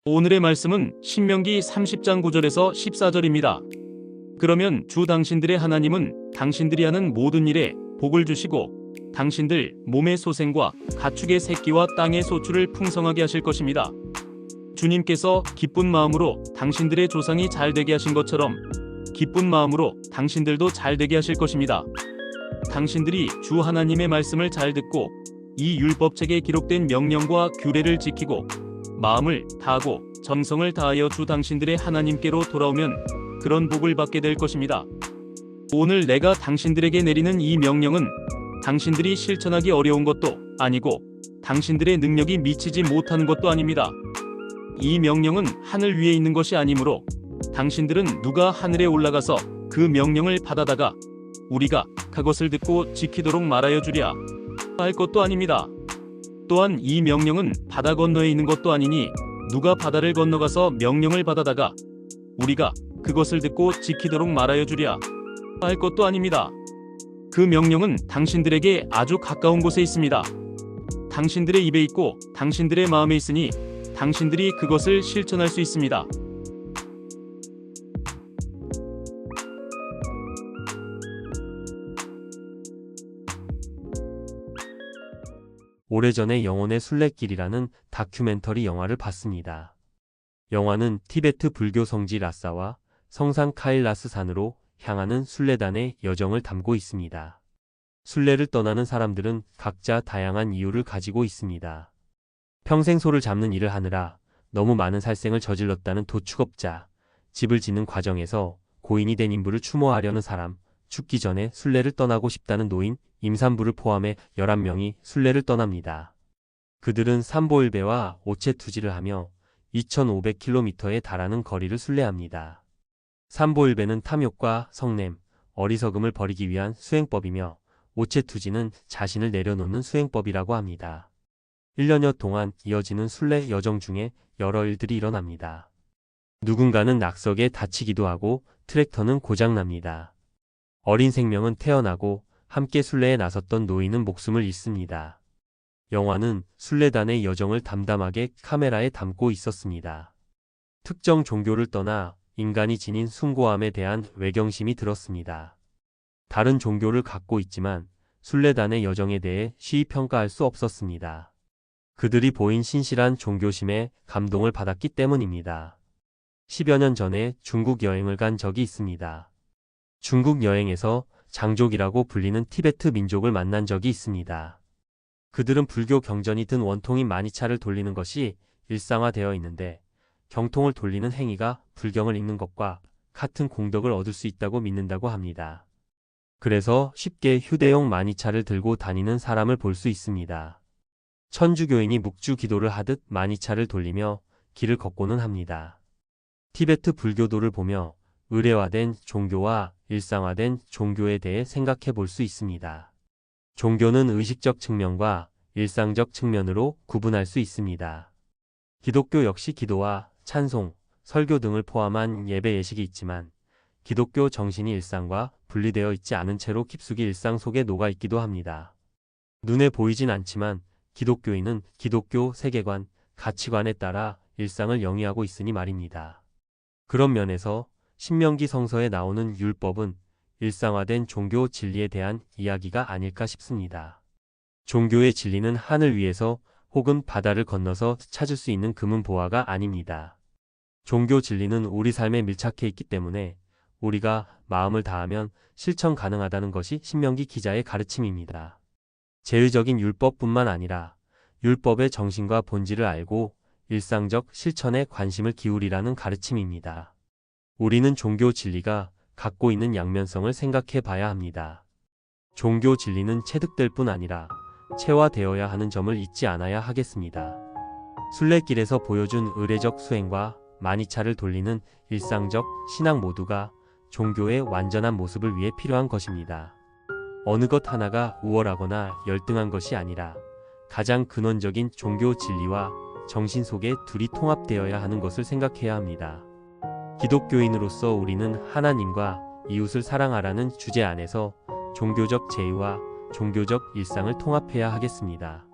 오늘의 말씀은 신명기 30장 9절에서 14절입니다. 그러면 주 당신들의 하나님은 당신들이 하는 모든 일에 복을 주시고 당신들 몸의 소생과 가축의 새끼와 땅의 소출을 풍성하게 하실 것입니다. 주님께서 기쁜 마음으로 당신들의 조상이 잘 되게 하신 것처럼 기쁜 마음으로 당신들도 잘 되게 하실 것입니다. 당신들이 주 하나님의 말씀을 잘 듣고 이 율법책에 기록된 명령과 규례를 지키고 마음을 다하고 정성을 다하여 주 당신들의 하나님께로 돌아오면 그런 복을 받게 될 것입니다. 오늘 내가 당신들에게 내리는 이 명령은 당신들이 실천하기 어려운 것도 아니고 당신들의 능력이 미치지 못하는 것도 아닙니다. 이 명령은 하늘 위에 있는 것이 아니므로 당신들은 누가 하늘에 올라가서 그 명령을 받아다가 우리가 그것을 듣고 지키도록 말하여 주랴 할 것도 아닙니다. 또한 이 명령은 바다 건너에 있는 것도 아니니 누가 바다를 건너가서 명령을 받아다가 우리가 그것을 듣고 지키도록 말하여 주랴 할 것도 아닙니다. 그 명령은 당신들에게 아주 가까운 곳에 있습니다. 당신들의 입에 있고 당신들의 마음에 있으니 당신들이 그것을 실천할 수 있습니다. 오래전에 영혼의 순례길이라는 다큐멘터리 영화를 봤습니다. 영화는 티베트 불교 성지 라사와 성산 카일라스 산으로 향하는 순례단의 여정을 담고 있습니다. 순례를 떠나는 사람들은 각자 다양한 이유를 가지고 있습니다. 평생 소를 잡는 일을 하느라 너무 많은 살생을 저질렀다는 도축업자, 집을 짓는 과정에서 고인이 된 인부를 추모하려는 사람, 죽기 전에 순례를 떠나고 싶다는 노인, 임산부를 포함해 11명이 순례를 떠납니다. 그들은 삼보일배와 오체투지를 하며 2500km에 달하는 거리를 순례합니다. 삼보일배는 탐욕과 성냄, 어리석음을 버리기 위한 수행법이며 오체투지는 자신을 내려놓는 수행법이라고 합니다. 1년여 동안 이어지는 순례 여정 중에 여러 일들이 일어납니다. 누군가는 낙석에 다치기도 하고 트랙터는 고장납니다. 어린 생명은 태어나고 함께 순례에 나섰던 노인은 목숨을 잃습니다. 영화는 순례단의 여정을 담담하게 카메라에 담고 있었습니다. 특정 종교를 떠나 인간이 지닌 숭고함에 대한 외경심이 들었습니다. 다른 종교를 갖고 있지만 순례단의 여정에 대해 시히 평가할 수 없었습니다. 그들이 보인 신실한 종교심에 감동을 받았기 때문입니다. 10여 년 전에 중국 여행을 간 적이 있습니다. 중국 여행에서 장족이라고 불리는 티베트 민족을 만난 적이 있습니다. 그들은 불교 경전이 든 원통인 마니차를 돌리는 것이 일상화되어 있는데 경통을 돌리는 행위가 불경을 읽는 것과 같은 공덕을 얻을 수 있다고 믿는다고 합니다. 그래서 쉽게 휴대용 마니차를 들고 다니는 사람을 볼 수 있습니다. 천주교인이 묵주 기도를 하듯 마니차를 돌리며 길을 걷고는 합니다. 티베트 불교도를 보며 의례화된 종교와 일상화된 종교에 대해 생각해 볼 수 있습니다. 종교는 의식적 측면과 일상적 측면으로 구분할 수 있습니다. 기독교 역시 기도와 찬송, 설교 등을 포함한 예배 예식이 있지만 기독교 정신이 일상과 분리되어 있지 않은 채로 깊숙이 일상 속에 녹아 있기도 합니다. 눈에 보이진 않지만 기독교인은 기독교 세계관, 가치관에 따라 일상을 영위하고 있으니 말입니다. 그런 면에서 신명기 성서에 나오는 율법은 일상화된 종교 진리에 대한 이야기가 아닐까 싶습니다. 종교의 진리는 하늘 위에서 혹은 바다를 건너서 찾을 수 있는 금은 보화가 아닙니다. 종교 진리는 우리 삶에 밀착해 있기 때문에 우리가 마음을 다하면 실천 가능하다는 것이 신명기 기자의 가르침입니다. 제의적인 율법뿐만 아니라 율법의 정신과 본질을 알고 일상적 실천에 관심을 기울이라는 가르침입니다. 우리는 종교 진리가 갖고 있는 양면성을 생각해 봐야 합니다. 종교 진리는 체득될 뿐 아니라 체화되어야 하는 점을 잊지 않아야 하겠습니다. 순례길에서 보여준 의례적 수행과 마니차를 돌리는 일상적 신앙 모두가 종교의 완전한 모습을 위해 필요한 것입니다. 어느 것 하나가 우월하거나 열등한 것이 아니라 가장 근원적인 종교 진리와 정신 속에 둘이 통합되어야 하는 것을 생각해야 합니다. 기독교인으로서 우리는 하나님과 이웃을 사랑하라는 주제 안에서 종교적 제의와 종교적 일상을 통합해야 하겠습니다.